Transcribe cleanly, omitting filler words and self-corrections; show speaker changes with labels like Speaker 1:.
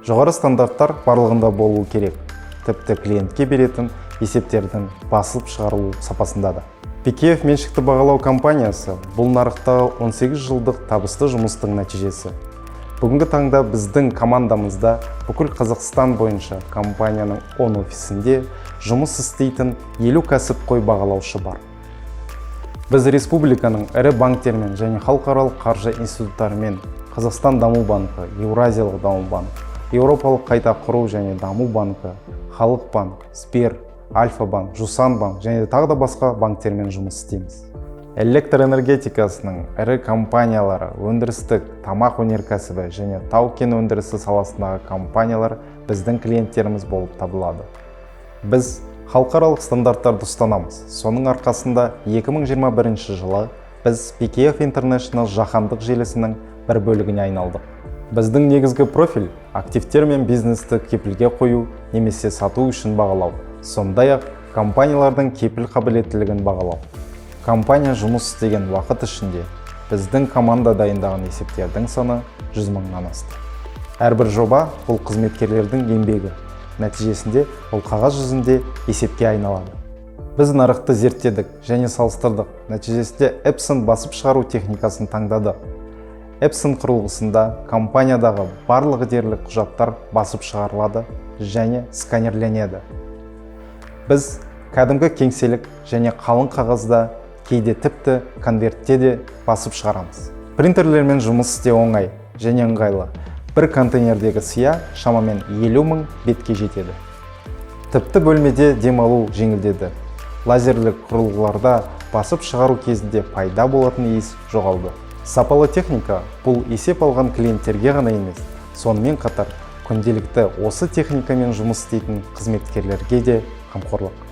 Speaker 1: Жоғары стандарттар барлығында болуы керек. Тіпті клиентке беретін есептердің басылып шығарылу сапасында да. PKF меншікті бағалау компаниясы бұл нарықтағы 18 жылдық табысты жұмыстың нәтижесі. Бүгінгі таңда біздің командамызда бүкіл Қазақстан бойынша компанияның 10 офисінде жұмыс істейтін 50 кәсіпқой бағалаушы бар. Біз республиканың ірі банктермен және халықаралық қаржы институттарымен Қазақстан даму банкі, Еуразиялық даму банкі, Еуропалық қайта құру және даму банкі, Халық банк, Сбер, Альфа банк, Жусан банк және тағы да басқа банктермен жұмыс істейміз. Электр энергетикасының ірі компаниялары, өндірістік, тамақ өнеркәсібі және тау-кен өндірісі саласындағы компаниялар біздің клиенттеріміз болып табылады. Біз халықаралық стандарттарды ұстанамыз. Соның арқасында 2021 жылы біз PKF International жаһандық желісінің бір бөлігіне айналдық. Біздің негізгі профиль активтер мен бизнесті кепілге қою немесе сату үшін бағалау. Сондай-ақ компаниялардың кепіл қабілеттілігін бағалау. Компания жұмыс істеген уақыт ішінде біздің команда дайындаған есептердің саны 100 мыңнан асты. Әрбір жоба бұл қызметкерлердің еңбегі. Нәтижесінде ол қағаз жүзінде есепке айналады. Біз нарықты зерттедік және салыстырдық. Нәтижесінде Epson басып шығару техникасын таңдадық. Epson құрылғысында компаниядағы барлық дерлік құжаттар басып шығарылады және сканерленеді. Біз кәдімгі кеңселік және қалың қағазда, кейде тіпті конвертте де басып шығарамыз. Принтерлермен жұмыс істеу оңай және ыңғайлы. Бір контейнердегі сия шамамен 50 мың бетке жетеді. Тіпті бөлмеде демалу жеңілдеді. Лазерлік құрылғыларда басып шығару кезінде пайда болатын иіс жоғалды. Сапалы техника бұл есеп алған клиенттерге ғана емес, сонымен қатар күнделікті осы техникамен жұмыс істейтін қызметкерлерге де қамқорлық.